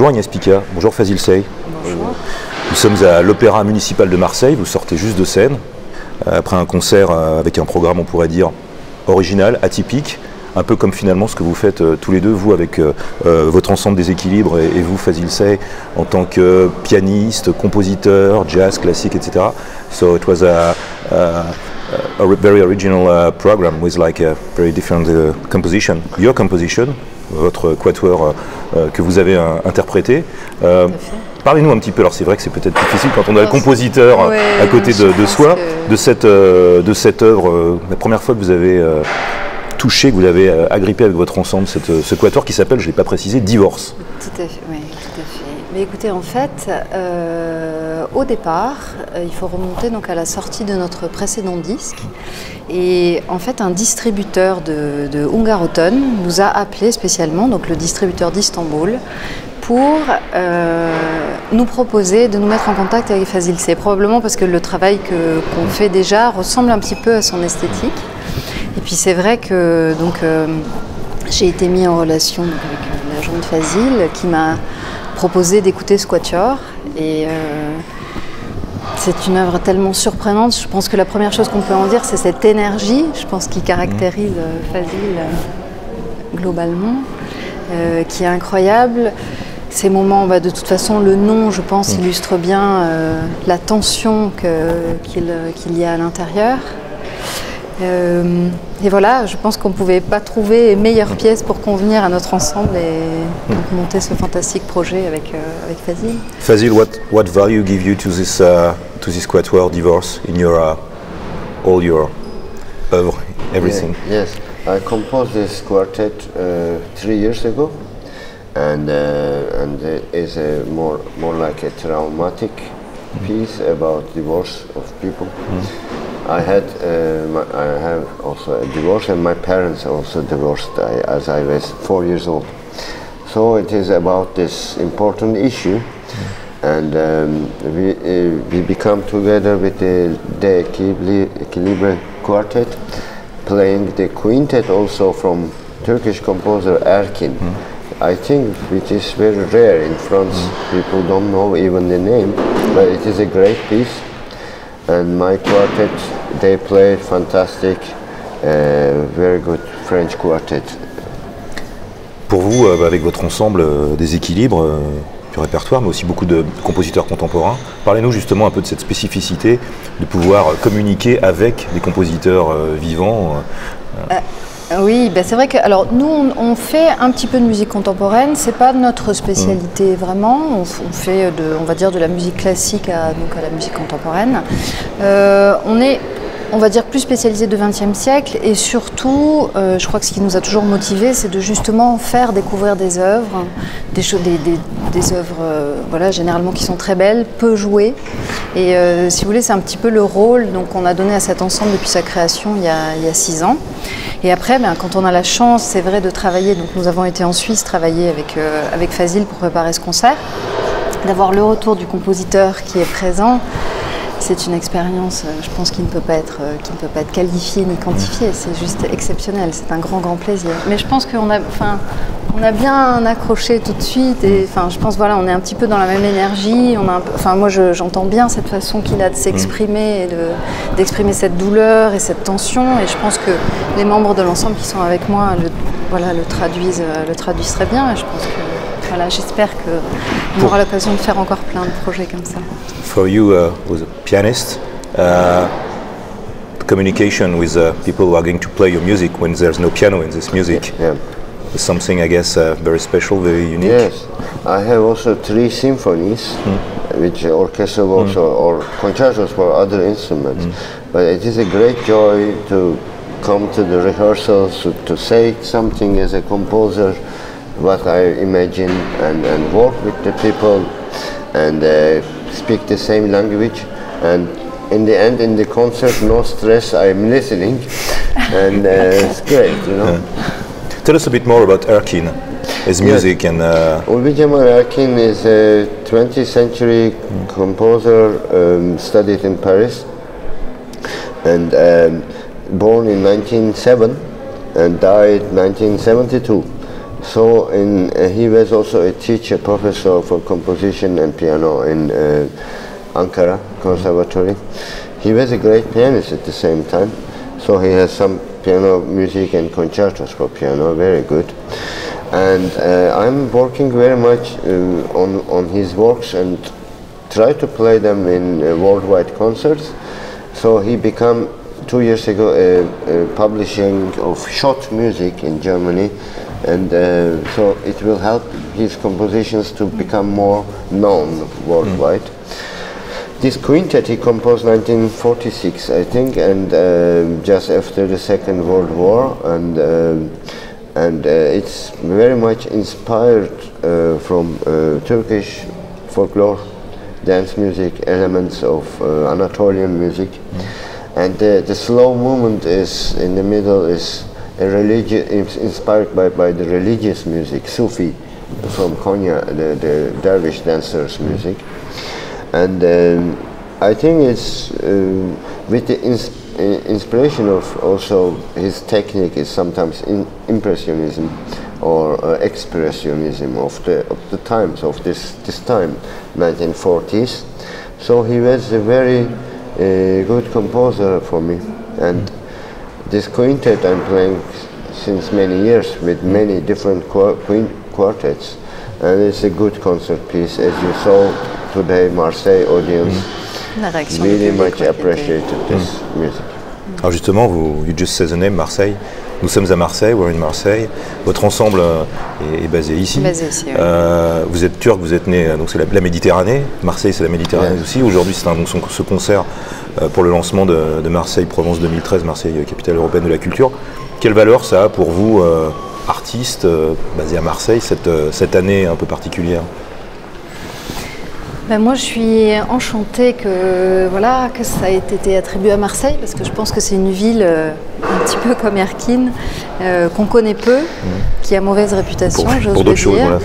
Bonjour Agnès Pyka, bonjour Fazil Say. Bonjour. Nous sommes à l'Opéra Municipal de Marseille, vous sortez juste de scène, après un concert avec un programme, on pourrait dire, original, atypique, un peu comme finalement ce que vous faites tous les deux, vous avec votre ensemble des équilibres et vous Fazil Say en tant que pianiste, compositeur, jazz, classique, etc. So it was a very original program with like a very different composition. Your composition, votre quatuor que vous avez interprété. Parlez-nous un petit peu, alors c'est vrai que c'est peut-être difficile quand on a le compositeur à côté de soi, de cette œuvre, la première fois que vous avez touché, que vous avez agrippé avec votre ensemble, ce quatuor qui s'appelle, je ne l'ai pas précisé, Divorce. Tout à fait, oui, tout à fait. Mais écoutez, en fait, au départ, il faut remonter donc à la sortie de notre précédent disque. Et en fait, un distributeur de Hungaroton nous a appelé spécialement, donc le distributeur d'Istanbul, pour nous proposer de nous mettre en contact avec Fazil Say, probablement parce que le travail qu'on fait déjà ressemble un petit peu à son esthétique. Et puis c'est vrai que j'ai été mis en relation avec l'agent de Fazil qui m'a proposé d'écouter ce quatuor. Et c'est une œuvre tellement surprenante. Je pense que la première chose qu'on peut en dire, c'est cette énergie, je pense, qui caractérise Fazil globalement, qui est incroyable. Ces moments, de toute façon, le nom, je pense, illustre bien la tension qu'il y a à l'intérieur. Et voilà, je pense qu'on ne pouvait pas trouver meilleure pièce pour convenir à notre ensemble et donc monter ce fantastique projet avec Fazil. Fazil, what value give you to this quatuor Divorce in your all your œuvre, everything? Yes, I composed this quartet 3 years ago. And it is more like a traumatic piece about divorce of people. I have also a divorce, and my parents also divorced as I was 4 years old. So it is about this important issue, and we become together with the Equilibres quartet, playing the quintet also from Turkish composer Erkin. I think which is very rare in France. People don't know even the name, but it is a great piece. And my quartet, they play fantastic, very good French quartet. Pour vous, avec votre ensemble des équilibres du répertoire, mais aussi beaucoup de compositeurs contemporains, parlez-nous justement un peu de cette spécificité de pouvoir communiquer avec des compositeurs vivants. Oui, c'est vrai que alors nous on fait un petit peu de musique contemporaine, c'est pas notre spécialité vraiment. On fait on va dire de la musique classique à la musique contemporaine. On est, on va dire, plus spécialisé de XXe siècle et surtout, je crois que ce qui nous a toujours motivés, c'est de justement faire découvrir des œuvres, des œuvres, voilà, généralement qui sont très belles, peu jouées. Et si vous voulez, c'est un petit peu le rôle qu'on a donné à cet ensemble depuis sa création il y a 6 ans. Et après, quand on a la chance, c'est vrai, de travailler, donc nous avons été en Suisse travailler avec Fazil pour préparer ce concert, d'avoir le retour du compositeur qui est présent. C'est une expérience, je pense, qui ne peut pas être qualifiée ni quantifiée. C'est juste exceptionnel. C'est un grand plaisir. Mais je pense qu'on a bien accroché tout de suite. Et je pense, voilà, on est un petit peu dans la même énergie. Moi, j'entends bien cette façon qu'il a de s'exprimer, d'exprimer cette douleur et cette tension. Et je pense que les membres de l'ensemble qui sont avec moi, le traduisent très bien. Et je pense que, voilà, j'espère qu'on aura l'occasion de faire encore plein de projets comme ça. For you, as a pianist, communication with people who are going to play your music when there's no piano in this music is something, I guess, very special, very unique. Yes, I have also 3 symphonies, which orchestra works or concertos for other instruments. But it is a great joy to come to the rehearsals, to say something as a composer, what I imagine, and work with the people, and speak the same language, and in the end, in the concert, no stress, I'm listening, and it's great, you know. Tell us a bit more about Erkin, his music. And Cemal Erkin is a 20th century composer, studied in Paris, and born in 1907 and died 1972. So he was also a teacher, professor for composition and piano in Ankara Conservatory. He was a great pianist at the same time. So he has some piano music and concertos for piano, very good. And I'm working very much on his works and try to play them in worldwide concerts. So he became 2 years ago a publishing of short music in Germany, and so it will help his compositions to become more known worldwide. This quintet he composed 1946, I think, and just after the Second World War, and it's very much inspired from Turkish folklore, dance music, elements of Anatolian music, and the slow movement is in the middle is inspired by the religious music, Sufi, from Konya, the dervish dancers' music. And I think it's with the inspiration of also his technique is sometimes impressionism or expressionism of the times of this time, 1940s. So he was a very good composer for me, and this quintet I'm playing since many years with many different quartets, and it's a good concert piece, as you saw today. Marseille audience really much appreciated this music. Alors justement, you just said the name Marseille. Nous sommes à Marseille, we're in Marseille. Votre ensemble est basé ici. Basé ici, oui. Vous êtes turc, vous êtes né, donc c'est la Méditerranée. Marseille, c'est la Méditerranée aussi. Aujourd'hui, c'est donc ce concert pour le lancement de Marseille Provence 2013, Marseille, capitale européenne de la culture. Quelle valeur ça a pour vous, artiste basé à Marseille, cette année un peu particulière? Ben moi, je suis enchantée que ça ait été attribué à Marseille, parce que je pense que c'est une ville un petit peu comme Erkin, qu'on connaît peu, qui a mauvaise réputation, j'ose le dire.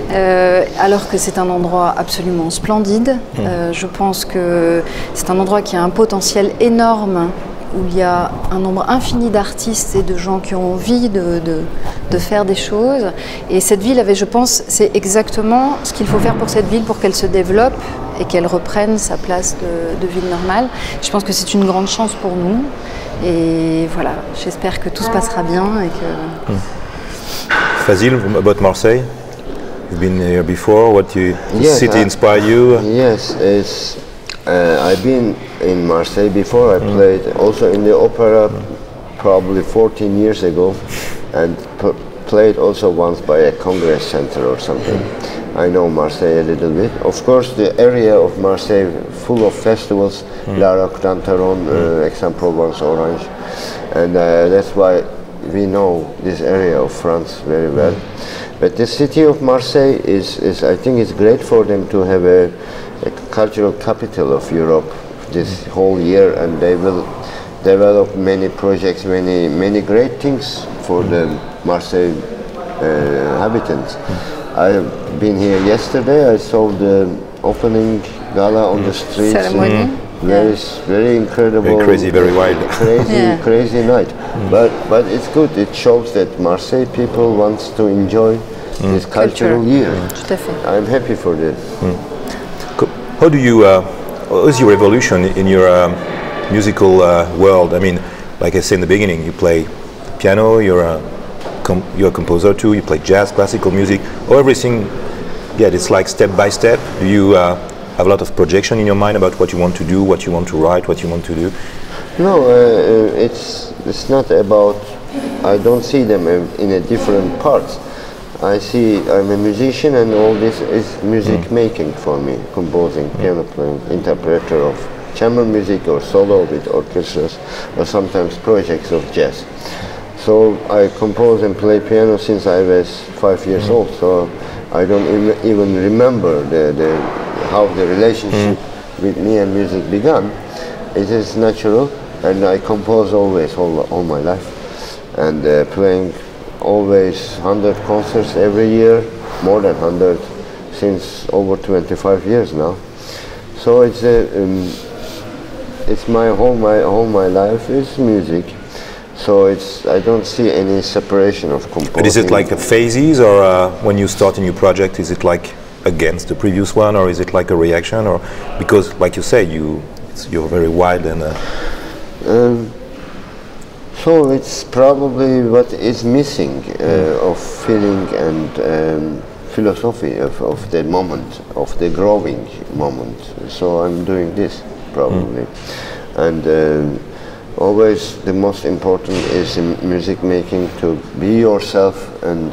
Voilà, alors que c'est un endroit absolument splendide. Je pense que c'est un endroit qui a un potentiel énorme, où il y a un nombre infini d'artistes et de gens qui ont envie de faire des choses. Et cette ville avait, je pense, c'est exactement ce qu'il faut faire pour cette ville, pour qu'elle se développe et qu'elle reprenne sa place de ville normale. Je pense que c'est une grande chance pour nous. Et voilà, j'espère que tout se passera bien et que... Fazil, about Marseille? You've been here before. What city inspired you? Yes, I've been in Marseille before. I played also in the opera probably 14 years ago, and played also once by a congress center or something. I know Marseille a little bit. Of course, the area of Marseille full of festivals, l'Art, Aix-en-Provence, Orange, and that's why we know this area of France very well. But the city of Marseille is I think it's great for them to have a cultural capital of Europe this whole year, and they will develop many projects, many great things for the Marseille inhabitants. I've been here yesterday. I saw the opening gala on the streets. Ceremony. Very incredible. Very crazy, very wild. Crazy night. But it's good. It shows that Marseille people wants to enjoy this cultural year. Tout à fait. I'm happy for this. How do you, how is your evolution in your musical world? I mean, like I said in the beginning, you play piano, you're a composer too, you play jazz, classical music, or everything, yeah, it's like step by step. Do you have a lot of projection in your mind about what you want to do, what you want to write, what you want to do? No, it's not about, I don't see them in a different parts. I'm a musician, and all this is music making for me, composing, piano playing, interpreter of chamber music or solo with orchestras, or sometimes projects of jazz. So I compose and play piano since I was 5 years old, so I don't even remember how the relationship with me and music began. It is natural, and I compose always, all my life, and playing always 100 concerts every year, more than 100 since over 25 years now. So it's my whole my life is music. So I don't see any separation of composing. But is it like a phases, or when you start a new project, is it like against the previous one, or is it like a reaction, or because, like you say, you're very wild and. So it's probably what is missing of feeling and philosophy of the moment, of the growing moment. So I'm doing this probably, and always the most important is in music making to be yourself and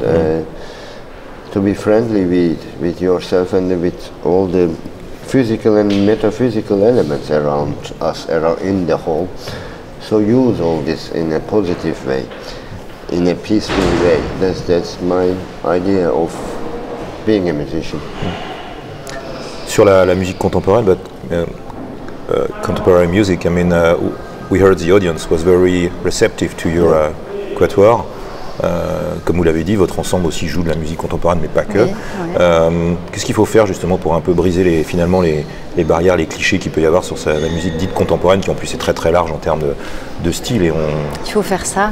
to be friendly with yourself and with all the physical and metaphysical elements around us, in the whole. So use all this in a positive way, in a peaceful way. That's my idea of being a musician. Sur la musique contemporaine, but contemporary music, I mean, we heard the audience was very receptive to your quatuor. Comme vous l'avez dit, votre ensemble aussi joue de la musique contemporaine, mais pas que. Oui. Qu'est-ce qu'il faut faire justement pour un peu briser finalement les barrières, les clichés qu'il peut y avoir sur la musique dite contemporaine, qui en plus est très très large en termes de style. Il faut faire ça.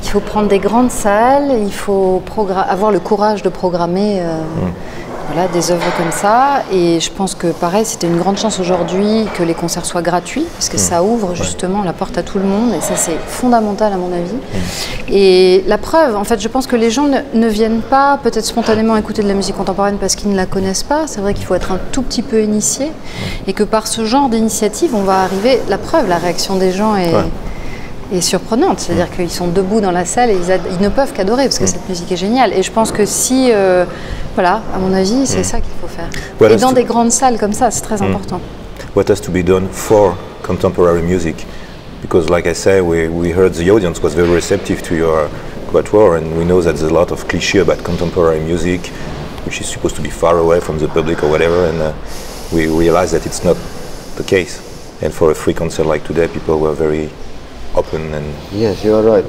Il faut prendre des grandes salles, il faut avoir le courage de programmer voilà, des œuvres comme ça. Et je pense que pareil, c'était une grande chance aujourd'hui que les concerts soient gratuits, parce que ça ouvre justement la porte à tout le monde, et ça c'est fondamental à mon avis. Et la preuve, en fait, je pense que les gens ne viennent pas peut-être spontanément écouter de la musique contemporaine parce qu'ils ne la connaissent pas. C'est vrai qu'il faut être un tout petit peu initié, et que par ce genre d'initiative, on va arriver, la preuve, la réaction des gens est surprenante, c'est-à-dire qu'ils sont debout dans la salle et ils ne peuvent qu'adorer parce que cette musique est géniale. Et je pense que si, voilà, à mon avis, c'est ça qu'il faut faire. Et dans des grandes salles comme ça, c'est très important. What has to be done for contemporary music? Because, like I say, we heard the audience was very receptive to your quatuor, and we know that there's a lot of cliché about contemporary music, which is supposed to be far away from the public or whatever, and we realize that it's not the case. And for a free concert like today, people were very open and... Yes, you are right.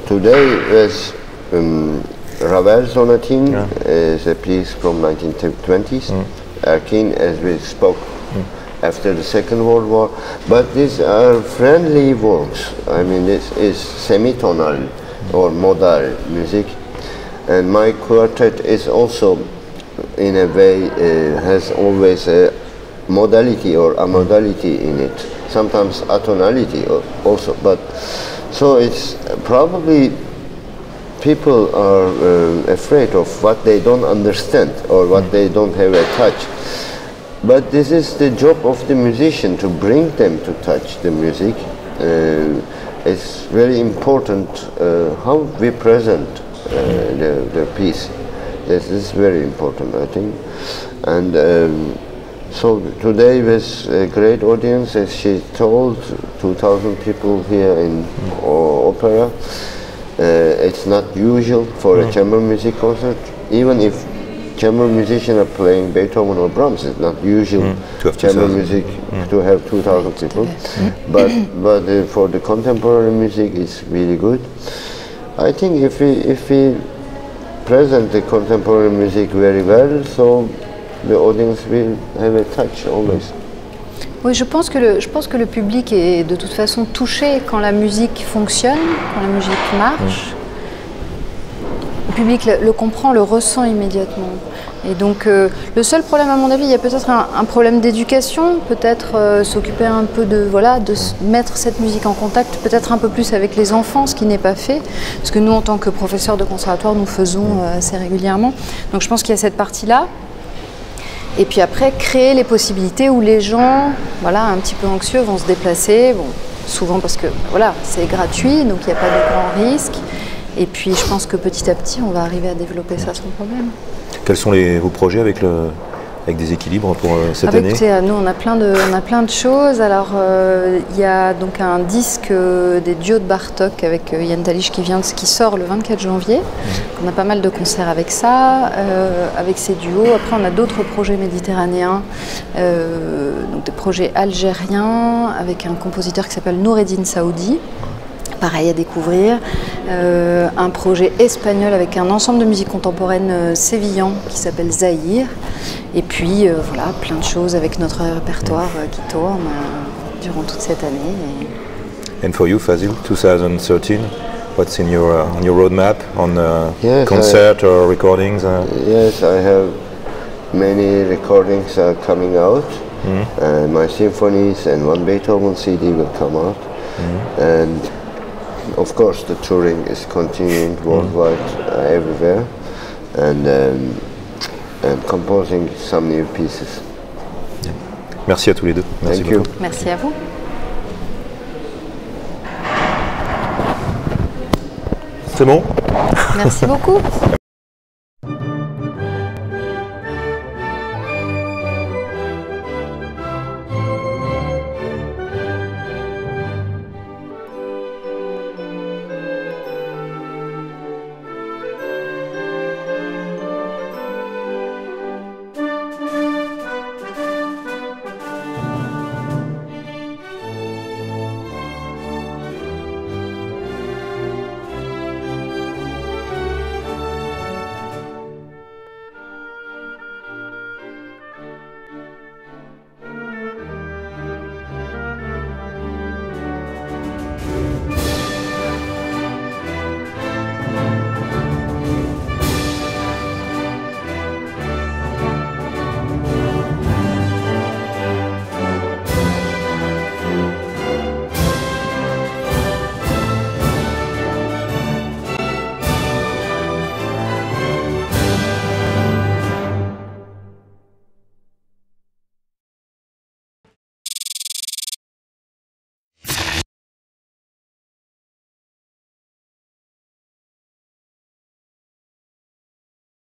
Today is Ravel Sonatine is a piece from 1920s. Erkin, as we spoke after the Second World War. But these are friendly works. I mean, this is semitonal or modal music. And my quartet is also, in a way, has always a modality or amodality in it. Sometimes atonality also, but so it's probably people are afraid of what they don't understand or what they don't have a touch. But this is the job of the musician, to bring them to touch the music. It's very important how we present the piece. This is very important, I think. And so today with a great audience, as she told, 2,000 people here in opera. It's not usual for a chamber music concert, even if chamber musicians are playing Beethoven or Brahms. It's not usual chamber music to have 2,000 people. But for the contemporary music, it's really good. I think if we present the contemporary music very well, so the audience will have a touch always. Oui, je pense que le public est de toute façon touché quand la musique fonctionne, quand la musique marche. Le public le comprend, le ressent immédiatement. Et donc le seul problème, à mon avis, il y a peut-être un problème d'éducation, peut-être s'occuper un peu de mettre cette musique en contact, peut-être un peu plus avec les enfants, ce qui n'est pas fait. Parce que nous, en tant que professeurs de conservatoire, nous faisons assez régulièrement. Donc je pense qu'il y a cette partie-là. Et puis après, créer les possibilités où les gens, voilà, un petit peu anxieux, vont se déplacer. Bon, souvent parce que voilà, c'est gratuit, donc il n'y a pas de grand risque. Et puis je pense que petit à petit, on va arriver à développer ça sans problème. Quels sont vos projets avec des équilibres pour cette année? Écoutez, nous on a plein de choses. Alors il y a donc un disque des duos de Bartók avec Yann Talish qui sort le 24 janvier. On a pas mal de concerts avec ça, avec ces duos. Après on a d'autres projets méditerranéens, donc des projets algériens avec un compositeur qui s'appelle Noureddin Saoudi. Pareil à découvrir, un projet espagnol avec un ensemble de musique contemporaine sévillan qui s'appelle Zahir, et puis voilà, plein de choses avec notre répertoire qui tourne durant toute cette année. And for you, Fazil, 2013, what's in your on your roadmap on Yes, concert or recordings? Yes, I have many recordings are coming out. My symphonies and one Beethoven CD will come out. And of course the touring is continuing worldwide, everywhere, and composing some new pieces. Merci à tous les deux. Merci Thank you. beaucoup. Merci à vous. C'est bon? Merci beaucoup.